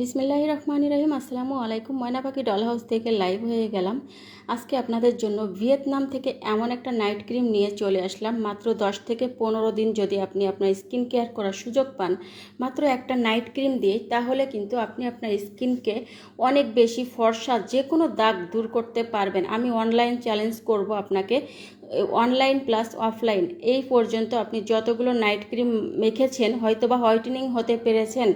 বিসমিল্লাহির রহমানির রহিম। আসসালামু আলাইকুম। ময়না পাখি ডল হাউস থেকে লাইভ হয়ে গেলাম। আজকে আপনাদের জন্য ভিয়েতনাম থেকে এমন একটা নাইট ক্রিম নিয়ে চলে আসলাম। মাত্র 10 থেকে 15 দিন যদি আপনি আপনার স্কিন কেয়ার করার সুযোগ পান মাত্র একটা নাইট ক্রিম দিয়ে, তাহলে কিন্তু আপনি আপনার স্কিনকে অনেক বেশি ফর্সা যে কোনো দাগ দূর করতে পারবেন। আমি অনলাইন চ্যালেঞ্জ করব আপনাকে, অনলাইন প্লাস অফলাইন এই পর্যন্ত আপনি যতগুলো নাইট ক্রিম মেখেছেন হয়তোবা হোয়াইটেনিং হতে পেরেছেন,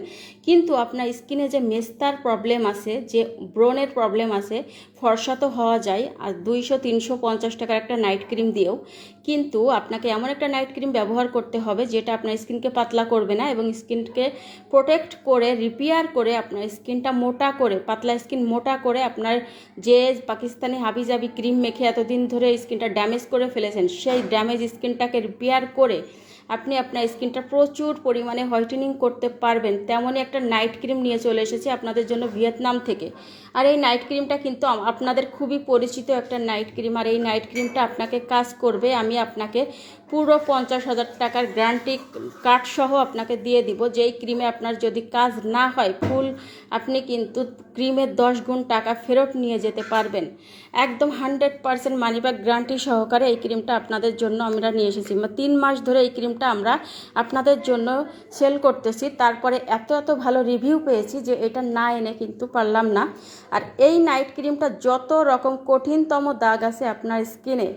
কিন্তু আপনার স্কিনে যে মেস্তার প্রবলেম আছে, যে ব্রণের প্রবলেম আছে, ফর্সা তো হওয়া যায় আর 200-350 টাকার একটা নাইট ক্রিম দিয়েও, কিন্তু আপনাকে এমন একটা নাইট ক্রিম ব্যবহার করতে হবে যেটা আপনার স্কিনকে পাতলা করবে না এবং স্কিনকে প্রোটেক্ট করে রিপেয়ার করে আপনার স্কিনটা মোটা করে, পাতলা স্কিন মোটা করে, আপনার যে পাকিস্তানি হাবিজাবি ক্রিম মেখে এতদিন ধরে স্কিনটা ড্যামেজ করে ফেলেছেন সেই ড্যামেজ স্কিনটাকে রিপেয়ার করে আপনি আপনার স্কিনটা প্রচুর পরিমাণে হোয়াইটেনিং করতে পারবেন। তেমনই একটা নাইট ক্রিম নিয়ে চলে এসেছি আপনাদের জন্য ভিয়েতনাম থেকে। আর এই নাইট ক্রিমটা কিন্তু আপনাদের খুবই পরিচিত একটা নাইট ক্রিম। আর এই নাইট ক্রিমটা আপনাকে কাজ করবে। আমি আপনাকে পুরো 50,000 টাকার গ্যারান্টি কার্ড সহ আপনাকে দিয়ে দিব। যেই ক্রিমে আপনার যদি কাজ না হয় ফুল আপনি কিন্তু ক্রিমের 10 গুণ টাকা ফেরত নিয়ে যেতে পারবেন। একদম 100% মানি ব্যাক গ্যারান্টি সহকারে এই ক্রিমটা আপনাদের জন্য আমরা নিয়ে এসেছি। 3 মাস ধরে এই ক্রিমটা আমরা আপনাদের জন্য সেল করতেছি। তারপরে এত ভালো রিভিউ পেয়েছি যে এটা না এনে কিন্তু পারলাম না। আর এই নাইট ক্রিমটা যত রকম কঠিনতম দাগ আছে আপনার স্কিনে,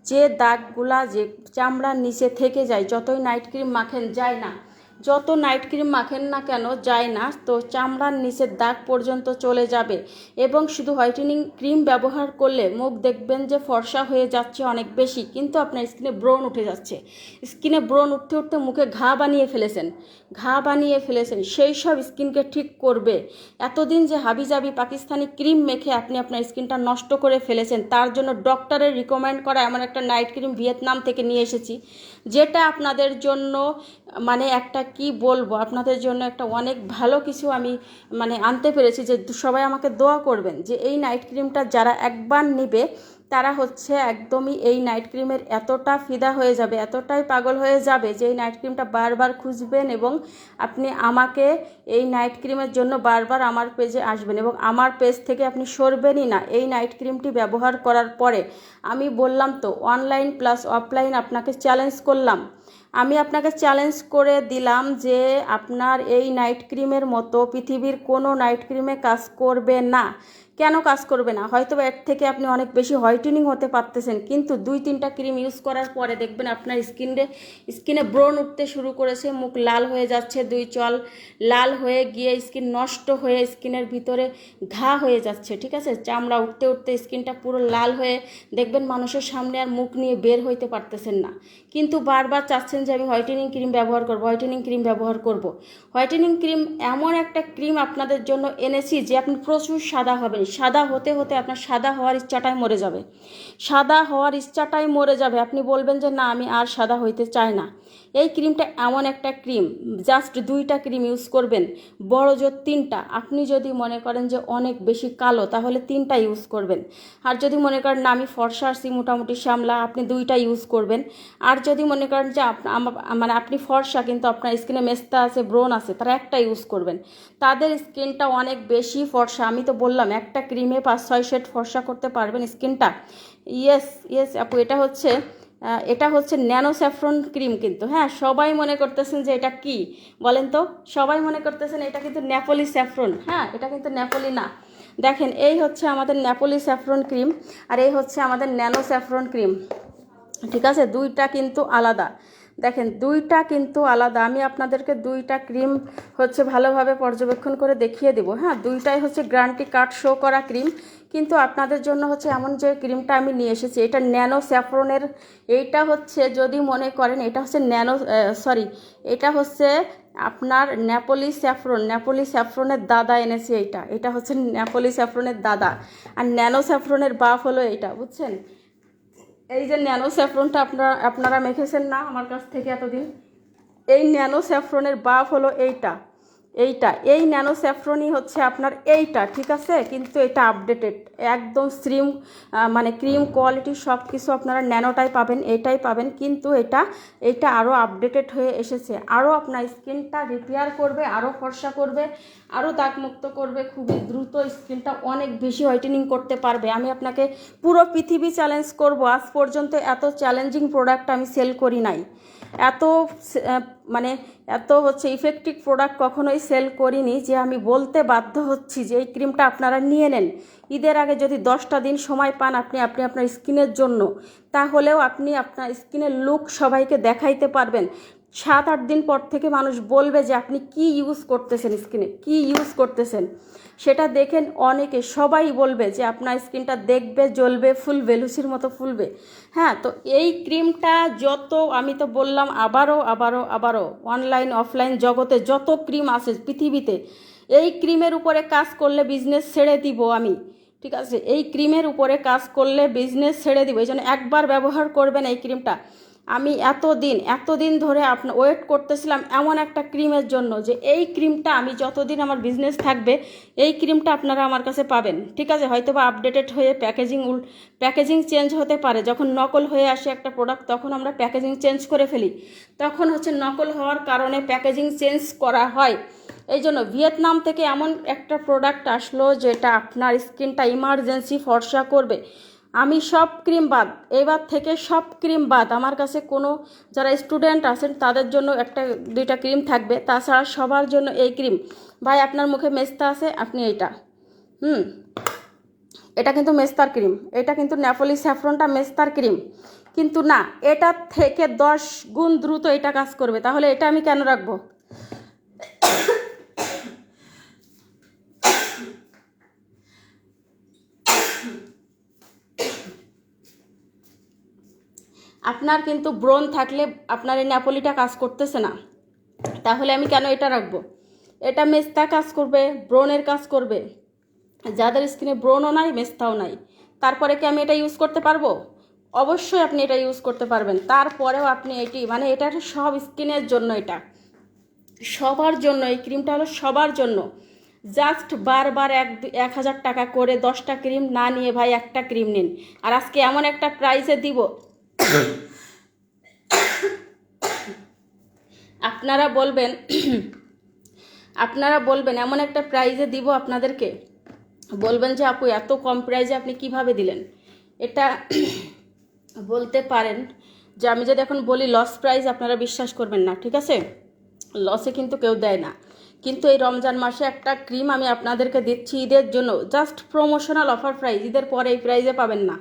যে দাগগুলা যে চামড়ার নিচে থেকে যায়, যতই নাইট ক্রিম মাখেন যায় না, যত নাইট ক্রিম মাখেন না কেন যায় না, তো চামড়ার নিচের দাগ পর্যন্ত চলে যাবে। এবং শুধু হোয়াইটেনিং ক্রিম ব্যবহার করলে মুখ দেখবেন যে ফর্সা হয়ে যাচ্ছে অনেক বেশি, কিন্তু আপনার স্কিনে ব্রণ উঠে যাচ্ছে। স্কিনে ব্রণ উঠতে উঠতে মুখে ঘা বানিয়ে ফেলেছেন, সেই সব স্কিনকে ঠিক করবে। এতদিন যে হাবিজাবি পাকিস্তানি ক্রিম মেখে আপনি আপনার স্কিনটা নষ্ট করে ফেলেছেন, তার জন্য ডক্টরের রিকমেন্ড করা এমন একটা নাইট ক্রিম ভিয়েতনাম থেকে নিয়ে এসেছি, যেটা আপনাদের জন্য মানে একটা কি বলবো, আপনাদের জন্য একটা অনেক ভালো কিছু আমি আনতে পেরেছি। যে সবাই আমাকে দোয়া করবেন যে এই নাইট ক্রিমটা যারা একবার নেবে তারা হচ্ছে একদমই এই নাইট ক্রিমের এতটা ফিদা হয়ে যাবে, এতটাই পাগল হয়ে যাবে যে এই নাইট ক্রিমটা বারবার খুঁজবেন এবং আপনি আমাকে এই নাইট ক্রিমের জন্য বারবার আমার পেজে আসবেন এবং আমার পেজ থেকে আপনি সরবেনই না এই নাইট ক্রিমটি ব্যবহার করার পরে। আমি বললাম তো, অনলাইন প্লাস অফলাইন আপনাকে চ্যালেঞ্জ করলাম। আমি আপনাকে চ্যালেঞ্জ করে দিলাম যে আপনার এই নাইট ক্রিমের মতো পৃথিবীর কোনো নাইট ক্রিমে কাজ করবে না। কেন কাজ করবে না? হয়তো এর থেকে আপনি অনেক বেশি হোয়াইটেনিং হতে পারতেছেন, কিন্তু 2-3টা ক্রিম ইউজ করার পরে দেখবেন আপনার স্কিনে ব্রণ উঠতে শুরু করেছে, মুখ লাল হয়ে যাচ্ছে, 2 চল লাল হয়ে গিয়ে স্কিন নষ্ট হয়ে স্কিনের ভিতরে ঘা হয়ে যাচ্ছে, ঠিক আছে? চামড়া উঠতে উঠতে স্কিনটা পুরো লাল হয়ে দেখবেন মানুষের সামনে আর মুখ নিয়ে বের হইতে পারতেছেন না, কিন্তু বারবার চাচ্ছেন যে আমি হোয়াইটেনিং ক্রিম ব্যবহার করব, হোয়াইটেনিং ক্রিম ব্যবহার করব। হোয়াইটেনিং ক্রিম এমন একটা ক্রিম আপনাদের জন্য এনেছি যে আপনি প্রচুর সাদা হবেন। সাদা হতে হতে আপনার সাদা হওয়ার ইচ্ছাটাই মরে যাবে, আপনি বলবেন যে না, আমি আর সাদা হইতে চাই না। এই ক্রিমটা এমন একটা ক্রিম, জাস্ট 2টা ক্রিম ইউজ করবেন, বড় জোর 3টা। আপনি যদি মনে করেন যে অনেক বেশি কালো তাহলে 3টা ইউজ করবেন, আর যদি মনে করেন না আমি ফর্সা আসছি মোটামুটি শ্যামলা, আপনি 2টা ইউজ করবেন। আর যদি মনে করেন যে আপনি ফর্সা কিন্তু আপনার স্কিনে মেস্তা আছে, ব্রণ আছে, তারা একটা ইউজ করবেন। তাদের স্কিনটা অনেক বেশি ফর্সা, আমি তো বললাম একটা ক্রিমে 5-6 শেড ফর্সা করতে পারবেন স্কিনটা। ইয়েস আপু, এটা হচ্ছে ন্যানো স্যাফরন ক্রিম কিন্তু। হ্যাঁ, সবাই মনে করতেছেন যে এটা কি বলেন তো, সবাই মনে করতেছেন এটা কিন্তু নেপোলি স্যাফরন। হ্যাঁ, এটা কিন্তু নেপোলি না। দেখেন, এই হচ্ছে আমাদের নেপোলি স্যাফরন ক্রিম আর এই হচ্ছে আমাদের ন্যানো স্যাফরন ক্রিম, ঠিক আছে? 2টা কিন্তু আলাদা। দেখেন, 2টা কিন্তু আলাদা। আমি আপনাদেরকে 2টা ক্রিম হচ্ছে ভালোভাবে পর্যবেক্ষণ করে দেখিয়ে দেবো। হ্যাঁ, 2টাই হচ্ছে গ্যারান্টি কার্ড শো করা ক্রিম, কিন্তু আপনাদের জন্য হচ্ছে এমন যে ক্রিমটা আমি নিয়ে এসেছি এটা ন্যানো স্যাফরনের। এইটা হচ্ছে যদি মনে করেন এটা হচ্ছে এটা হচ্ছে আপনার নেপোলি স্যাফরনের দাদা এনেছি। এটা হচ্ছে নেপোলি স্যাফরনের দাদা, আর ন্যানো স্যাফরনের বাপ হলো এইটা, বুঝছেন? এই যে ন্যানো স্যাফরনটা আপনারা মেখেছেন না আমার কাছ থেকে এতদিন, এই ন্যানো স্যাফরনের বাপ হলো এইটা। এই ন্যানো স্যাফরনই হচ্ছে আপনার এইটা, ঠিক আছে, কিন্তু এটা আপডেটেড একদম স্লিম, মানে ক্রিম কোয়ালিটি সব কিছু আপনারা ন্যানোটাই পাবেন, এইটাই পাবেন, কিন্তু এটা আরও আপডেটেড হয়ে এসেছে, আরও আপনার স্কিনটা রিপেয়ার করবে, আরও ফর্সা করবে, আরও দাগমুক্ত করবে, খুবই দ্রুত স্কিনটা অনেক বেশি হোয়াইটেনিং করতে পারবে। আমি আপনাকে পুরো পৃথিবী চ্যালেঞ্জ করব, আজ পর্যন্ত এত চ্যালেঞ্জিং প্রোডাক্ট আমি সেল করি নাই, এত মানে এত হচ্ছে ইফেক্টিভ প্রোডাক্ট কখনোই সেল করিনি, যে আমি বলতে বাধ্য হচ্ছি যে এই ক্রিমটা আপনারা নিয়ে নেন। ঈদের আগে যদি 10টা দিন সময় পান আপনি আপনার স্কিনের জন্য, তাহলেও আপনি আপনার স্কিনের লুক সবাইকে দেখাইতে পারবেন। 7-8 দিন পর থেকে মানুষ বলবে যে আপনি কি ইউজ করতেছেন, স্কিনে কি ইউজ করতেছেন, সেটা দেখেন অনেকে সবাই বলবে যে আপনার স্কিনটা দেখবে, জ্বলবে, ফুলবে, লুচির মতো ফুলবে। হ্যাঁ, তো এই ক্রিমটা যত, আমি তো বললাম আবারও অনলাইন অফলাইন জগতে যত ক্রিম আছে পৃথিবীতে, এই ক্রিমের উপরে কাজ করলে বিজনেস ছেড়ে দিব আমি, ঠিক আছে, এই ক্রিমের উপরে কাজ করলে বিজনেস ছেড়ে দিব। এই জন্য একবার ব্যবহার করবেন এই ক্রিমটা। আমি এতদিন ধরে ওয়েট করতেছিলাম এমন একটা ক্রিমের জন্য, যে এই ক্রিমটা আমি যতদিন আমার বিজনেস থাকবে এই ক্রিমটা আপনারা আমার কাছে পাবেন, ঠিক আছে। হয়তো বা আপডেটেড হয়ে প্যাকেজিং চেঞ্জ হতে পারে, যখন নকল হয়ে আসে একটা প্রোডাক্ট তখন আমরা প্যাকেজিং চেঞ্জ করে ফেলি, তখন হচ্ছে নকল হওয়ার কারণে প্যাকেজিং চেঞ্জ করা হয়। এই জন্য ভিয়েতনাম থেকে এমন একটা প্রোডাক্ট আসলো যেটা আপনার স্কিনটা ইমার্জেন্সি ফর্সা করবে। আমি সব ক্রিম বাদ, এবার থেকে সব ক্রিম বাদ, আমার কাছে কোনো যারা স্টুডেন্ট আছেন তাদের জন্য 1-2টা ক্রিম থাকবে, তাছাড়া সবার জন্য এই ক্রিম। ভাই আপনার মুখে মেস্তা আছে, আপনি এইটা এটা কিন্তু মেস্তার ক্রিম, এটা কিন্তু নেপোলি স্যাফরনটা মেস্তার ক্রিম, কিন্তু না, এটার থেকে 10 গুণ দ্রুত এটা কাজ করবে, তাহলে এটা আমি কেন রাখবো? আপনার কিন্তু ব্রণ থাকলে আপনার এই নেপোলিটা কাজ করতেছে না, তাহলে আমি কেন এটা রাখবো? এটা মেস্তা কাজ করবে, ব্রণের কাজ করবে। যাদের স্কিনে ব্রণও নাই, মেস্তাও নাই, তারপরে কি আমি এটা ইউজ করতে পারবো? অবশ্যই আপনি এটা ইউজ করতে পারবেন। তারপরেও আপনি মানে এটা সব স্কিনের জন্য, এটা সবার জন্য, এই ক্রিমটা হলো সবার জন্য। জাস্ট বারবার 1000 টাকা করে 10টা ক্রিম না নিয়ে ভাই একটা ক্রিম নিন। আর আজকে এমন একটা প্রাইসে দিব, আপনারা বলবেন এমন একটা প্রাইজে দিব আপনাদেরকে, বলবেন যে আপু এত কম প্রাইজে আপনি কিভাবে দিলেন। এটা বলতে পারেন যে আমি যদি এখন বলি লস প্রাইস, আপনারা বিশ্বাস করবেন না, ঠিক আছে, লসে কিন্তু কেউ দেয় না। কিন্তু এই রমজান মাসে একটা ক্রিম আমি আপনাদেরকে দিচ্ছি ঈদের জন্য, জাস্ট প্রমোশনাল অফার প্রাইস, ঈদের পরে এই প্রাইজে পাবেন না,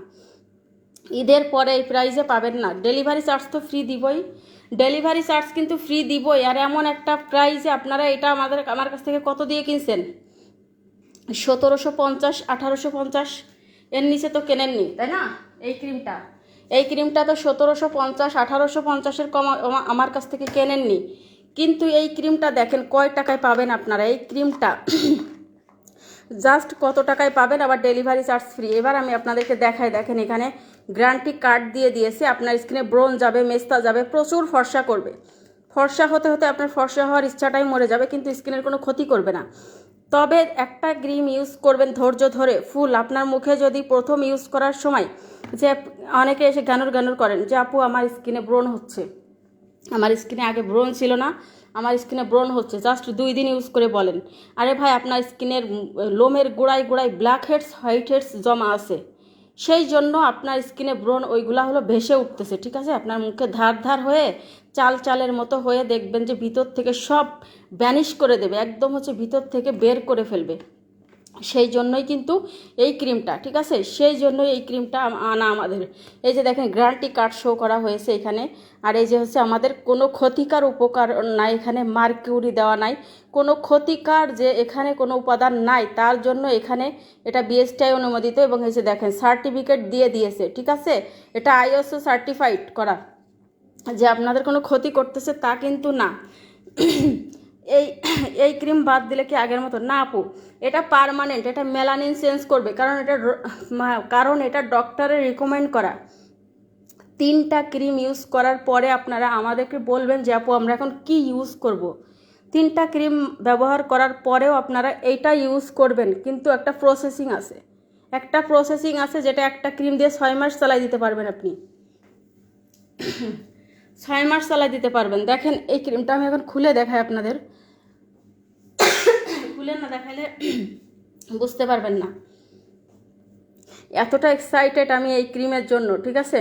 ঈদের পরে এই প্রাইজে পাবেন না। ডেলিভারি চার্জ তো ফ্রি দিবই, ডেলিভারি চার্জ কিন্তু ফ্রি দিবই। আর এমন একটা প্রাইজে আপনারা এটা আমার কাছ থেকে কত দিয়ে কিনছেন? 1750, 1850, এর নিচে তো কেনেননি, তাই না? এই ক্রিমটা তো 1750, 1850-এর কম আমার কাছ থেকে কেনেননি। কিন্তু এই ক্রিমটা দেখেন কয় টাকায় পাবেন আপনারা এই ক্রিমটা, জাস্ট কত টাকায় পাবেন, আবার ডেলিভারি চার্জ ফ্রি। এবার আমি আপনাদেরকে দেখাই, দেখেন এখানে গ্যারান্টি কার্ড দিয়ে দিয়েছে, আপনার স্কিনে ব্রণ যাবে, মেস্তা যাবে, প্রচুর ফর্সা করবে। ফর্সা হতে হতে আপনার ফর্সা হওয়ার ইচ্ছাটাই মরে যাবে, কিন্তু স্কিনের কোনো ক্ষতি করবে না। তবে একটা ক্রিম ইউজ করবেন ধৈর্য ধরে ফুল। আপনার মুখে যদি প্রথম ইউজ করার সময়, যে অনেকে এসে গানুর করেন যে আপু আমার স্কিনে ব্রণ হচ্ছে, আমার স্কিনে আগে ব্রণ ছিল না, আমার স্কিনে ব্রণ হচ্ছে, জাস্ট 2 দিন ইউজ করে বলেন, আরে ভাই আপনার স্কিনের লোমের গোড়ায় ব্ল্যাক হেডস, হোয়াইট হেডস জমা আছে, সেই জন্য আপনার স্কিনে ব্রণ ওইগুলা হলো ভেসে উঠতেছে, ঠিক আছে। আপনার মুখে ধার হয়ে চালের মতো হয়ে দেখবেন যে ভিতর থেকে সব ভ্যানিশ করে দেবে, একদম হচ্ছে ভিতর থেকে বের করে ফেলবে। সেই জন্যই কিন্তু এই ক্রিমটা, ঠিক আছে, সেই জন্যই এই ক্রিমটা আনা আমাদের। এই যে দেখেন গ্যারান্টি কার্ড শো করা হয়েছে এখানে। আর এই যে হচ্ছে আমাদের কোনো ক্ষতিকার উপকার নাই, এখানে মার্কিউরি দেওয়া নাই, কোনো ক্ষতিকার যে এখানে কোনো উপাদান নাই, তার জন্য এখানে এটা বিএসটিআই অনুমোদিত। এবং এই যে দেখেন সার্টিফিকেট দিয়ে দিয়েছে, ঠিক আছে, এটা আইএসও সার্টিফাইড করা, যে আপনাদের কোনো ক্ষতি করতেছে তা কিন্তু না। এই ক্রিম বাদ দিলে কি আগের মতো? না আপু, এটা পার্মানেন্ট, এটা মেলানিন চেঞ্জ করবে, কারণ এটা ডক্টরের রিকমেন্ড করা। 3টা ক্রিম ইউজ করার পরে আপনারা আমাদেরকে বলবেন যে আপু আমরা এখন কি ইউজ করব। 3টা ক্রিম ব্যবহার করার পরেও আপনারা এইটা ইউজ করবেন, কিন্তু একটা প্রসেসিং আছে, যেটা একটা ক্রিম দিয়ে 6 মাস চালাই দিতে পারবেন আপনি। 6 মাস চালাই দিতে পারবেন। দেখেন এই ক্রিমটা আমি এখন খুলে দেখাই আপনাদের, খুলে না দেখাইলে বুঝতে পারবেন না। এতটা এক্সাইটেড আমি এই ক্রিমের জন্য, ঠিক আছে।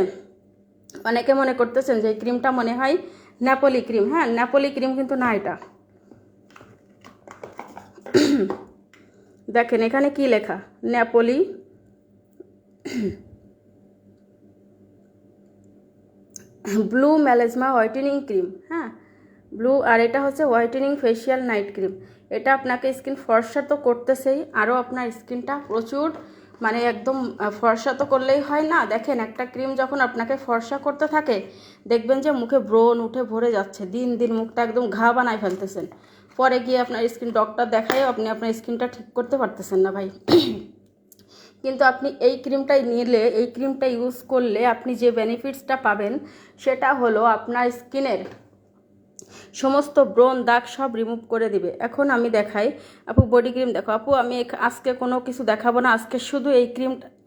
অনেকে মনে করতেছেন যে এই ক্রিমটা মনে হয় নেপোলি ক্রিম। হ্যাঁ, নেপোলি ক্রিম কিন্তু না এটা। দেখেন এখানে কি লেখা, Napoli blue melasma whitening cream. হ্যাঁ, ব্লু, আর এটা হচ্ছে হোয়াইটেনিং ফেশিয়াল নাইট ক্রিম। এটা আপনাকে স্কিন ফর্সা তো করতেছেই, আরও আপনার স্কিনটা প্রচুর মানে একদম ফর্সা তো করলেই হয় না। দেখেন একটা ক্রিম যখন আপনাকে ফর্সা করতে থাকে, দেখবেন যে মুখে ব্রণ উঠে ভরে যাচ্ছে, দিন দিন মুখটা একদম ঘা বানায় ফেলতেছেন। পরে গিয়ে আপনার স্কিন ডক্টর দেখায় আপনি আপনার স্কিনটা ঠিক করতে পারতেছেন না ভাই। কিন্তু আপনি এই ক্রিমটাই নিলে, এই ক্রিমটা ইউজ করলে আপনি যে বেনিফিটসটা পাবেন সেটা হলো আপনার স্কিনের সমস্ত ব্রণ দাগ সব রিমুভ করে দিবে। এখন আমি দেখাই, আপু বডি ক্রিম দেখো। আপু আমি আজকে কোনো কিছু দেখাবো না, আজকে শুধু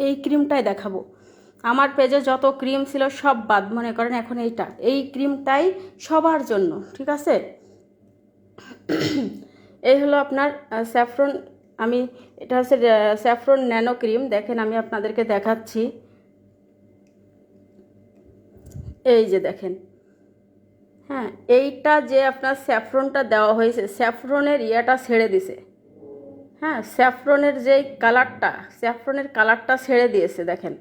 এই ক্রিমটাই দেখাবো। আমার পেজে যত ক্রিম ছিল সব বাদ, মনে করেন এখন এই ক্রিমটাই সবার জন্য, ঠিক আছে। এই হলো আপনার স্যাফরন, এটা হচ্ছে স্যাফরন ন্যানো ক্রিম। দেখেন আমি আপনাদেরকে দেখাচ্ছি, এই যে দেখেন। হ্যাঁ, এইটা যে আপনার স্যাফরনটা দেওয়া হয়েছে, স্যাফরনের ইয়াটা ছেড়ে দিছে। হ্যাঁ, স্যাফরনের যে স্যাফরনের কালারটা ছেড়ে দিয়েছে দেখেন।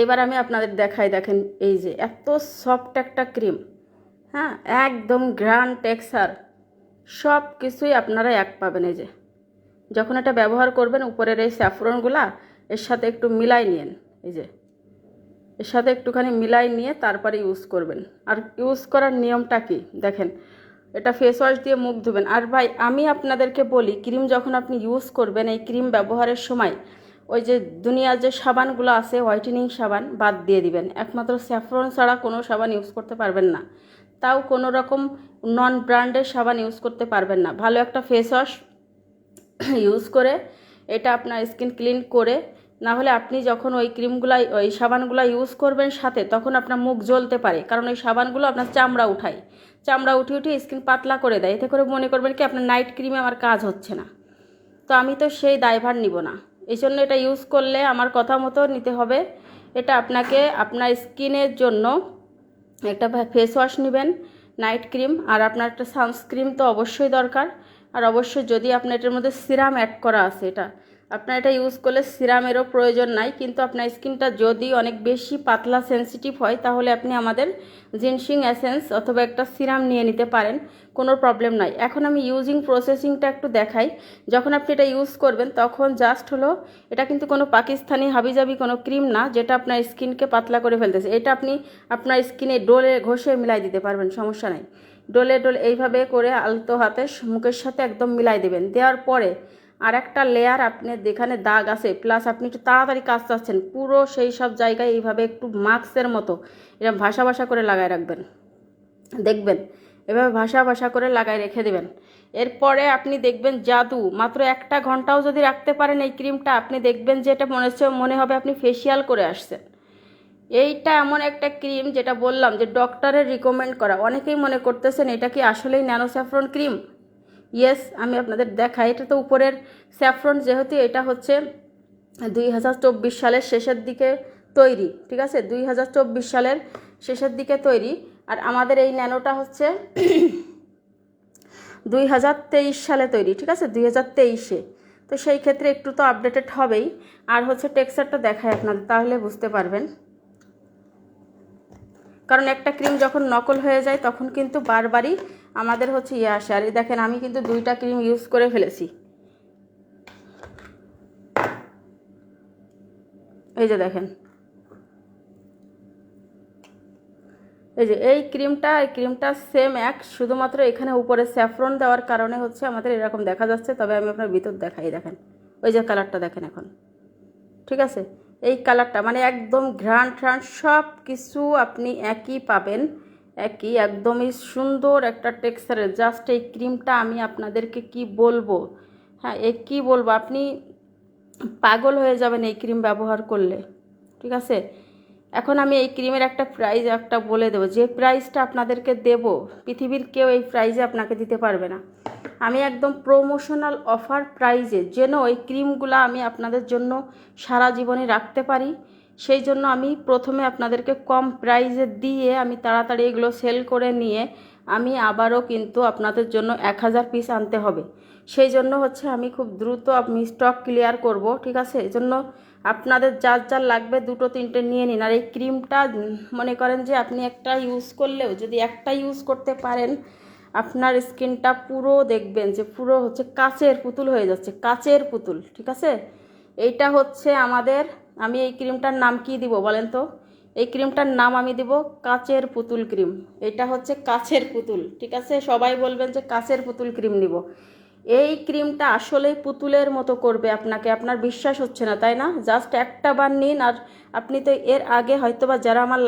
এবার আমি আপনাদের দেখাই, দেখেন এই যে এত সফট একটা ক্রিম। হ্যাঁ, একদম গ্রান্ড টেক্সচার, সব কিছুই আপনারা এক পাবেন। এই যে যখন এটা ব্যবহার করবেন, উপরের এই স্যাফরনগুলা এর সাথে একটু মিলাই নিন, এই যে এর সাথে একটুখানি মিলাই নিয়ে তারপরে ইউজ করবেন। আর ইউজ করার নিয়মটা কি দেখেন, এটা ফেস ওয়াশ দিয়ে মুখ ধুবেন। আর ভাই আমি আপনাদেরকে বলি, ক্রিম যখন আপনি ইউজ করবেন, এই ক্রিম ব্যবহারের সময় ওই যে দুনিয়ার যে সাবানগুলো আছে, হোয়াইটেনিং সাবান বাদ দিয়ে দিবেন। একমাত্র স্যাফরন ছাড়া কোনো সাবান ইউজ করতে পারবেন না, তাও কোনো রকম নন ব্র্যান্ডের সাবান ইউজ করতে পারবেন না। ভালো একটা ফেস ওয়াশ ইউজ করে এটা আপনার স্কিন ক্লিন করে, না হলে আপনি যখন ওই ক্রিমগুলাই ওই সাবানগুলো ইউজ করবেন সাথে, তখন আপনার মুখ জ্বলতে পারে, কারণ ওই সাবানগুলো আপনার চামড়া উঠিয়ে স্কিন পাতলা করে দেয়। এতে করে মনে করবেন কি আপনার নাইট ক্রিমে আমার কাজ হচ্ছে না। তো আমি তো সেই দায়ভার নিব না, এই জন্য এটা ইউজ করলে আমার কথা মতো নিতে হবে। এটা আপনাকে আপনার স্কিনের জন্য একটা ফেস ওয়াশ নেবেন, নাইট ক্রিম, আর আপনার একটা সানস্ক্রিন তো অবশ্যই দরকার। আর অবশ্যই যদি আপনার এটার মধ্যে সিরাম অ্যাড করা আছে, আপনার এটা ইউজ করলে সিরামেরও প্রয়োজন নাই। কিন্তু আপনার স্কিনটা যদি অনেক বেশি পাতলা সেন্সিটিভ হয়, তাহলে আপনি আমাদের জিনসিং এসেন্স অথবা একটা সিরাম নিয়ে নিতে পারেন, কোনো প্রবলেম নাই। এখন আমি ইউজিং প্রসেসিংটা একটু দেখাই। যখন আপনি এটা ইউজ করবেন তখন জাস্ট হলো, এটা কিন্তু কোনো পাকিস্তানি হাবিজাবি কোনো ক্রিম না যেটা আপনার স্কিনকে পাতলা করে ফেলতেছে। এটা আপনি আপনার স্কিনে ডোলে ঘষে মিলাই দিতে পারবেন, সমস্যা নাই। ডোলে এইভাবে করে আলতো হাতে মুখের সাথে একদম মিলাই দেবেন। দেওয়ার পরে আর একটা লেয়ার আপনার যেখানে দাগ আছে, প্লাস আপনি একটু তাড়াতাড়ি কাজ চাচ্ছেন, পুরো সেই সব জায়গায় এইভাবে একটু মাস্কের মতো এরকম ভাসা করে লাগায় রাখবেন। দেখবেন এভাবে ভাসা করে লাগায় রেখে দেবেন। এরপরে আপনি দেখবেন জাদু, মাত্র 1 ঘন্টাও যদি রাখতে পারেন এই ক্রিমটা, আপনি দেখবেন যে এটা মনে হবে আপনি ফেসিয়াল করে আসছেন। এইটা এমন একটা ক্রিম যেটা বললাম যে ডক্টরের রিকমেন্ড করা। অনেকেই মনে করতেছেন এটা কি আসলেই ন্যানো স্যাফরন ক্রিম। ইয়েস, আমি আপনাদের দেখাই। এটা তো উপরের স্যাফরন, যেহেতু এটা হচ্ছে 2024 সালের শেষের দিকে তৈরি, ঠিক আছে, 2024 সালের শেষের দিকে তৈরি। আর আমাদের এই ন্যানোটা হচ্ছে 2023 সালে তৈরি, ঠিক আছে, 2023-এ। তো সেই ক্ষেত্রে একটু তো আপডেটেড হবেই। আর হচ্ছে টেক্সচারটা দেখায় আপনাদের, তাহলে বুঝতে পারবেন। কারণ একটা ক্রিম যখন নকল হয়ে যায় তখন কিন্তু বারবারই আমাদের হচ্ছে আসে। আর দেখেন আমি কিন্তু 2টা ক্রিম ইউজ করে ফেলেছি। এই যে দেখেন, এই যে এই ক্রিমটা সেম এক, শুধুমাত্র এখানে উপরে স্যাফরন দেওয়ার কারণে হচ্ছে আমাদের এরকম দেখা যাচ্ছে। তবে আমি আপনার ভিতর দেখাই, দেখেন ওই যে কালারটা দেখেন এখন, ঠিক আছে। এই কালারটা মানে একদম ঘ্রাণ সব কিছু আপনি একই পাবেন, একই একদমই সুন্দর একটা টেক্সচারের। জাস্ট এই ক্রিমটা আমি আপনাদেরকে কি বলবো, হ্যাঁ কি বলবো, আপনি পাগল হয়ে যাবেন এই ক্রিম ব্যবহার করলে। ঠিক আছে, এখন আমি এই ক্রিমের একটা প্রাইস বলে দেবো। যে প্রাইসটা আপনাদেরকে দেব, পৃথিবীর কেউ এই প্রাইসে আপনাকে দিতে পারবে না। আমি একদম প্রমোশনাল অফার প্রাইজে যেন ওই ক্রিমগুলো আমি আপনাদের জন্য সারা জীবনে রাখতে পারি, সেই জন্য আমি প্রথমে আপনাদেরকে কম প্রাইজে দিয়ে আমি তাড়াতাড়ি এগুলো সেল করে নিয়ে আমি আবারও কিন্তু আপনাদের জন্য 1000 পিস আনতে হবে। সেই জন্য হচ্ছে আমি খুব দ্রুত আমি স্টক ক্লিয়ার করব। ঠিক আছে, এই জন্য আপনাদের যার যার লাগবে 2-3টে নিয়ে নিন। আর এই ক্রিমটা মনে করেন যে আপনি একটা ইউজ করলেও, যদি একটা ইউজ করতে পারেন, আপনার স্কিনটা পুরো দেখবেন যে পুরো হচ্ছে কাচের পুতুল হয়ে যাচ্ছে, কাচের পুতুল। ঠিক আছে, এইটা হচ্ছে আমাদের, আমি এই ক্রিমটার নাম কি দিব বলেন তো? এই ক্রিমটার নাম আমি দিব কাচের পুতুল ক্রিম। এটা হচ্ছে কাচের পুতুল। ঠিক আছে, সবাই বলবেন যে কাচের পুতুল ক্রিম নিব। এই ক্রিমটা আসলেই পুতুলের মতো করবে আপনাকে। আপনার বিশ্বাস হচ্ছে না তাই না? জাস্ট একটা বার নিন। আর আপনি তো এর আগে হয়তো বা যারা আমার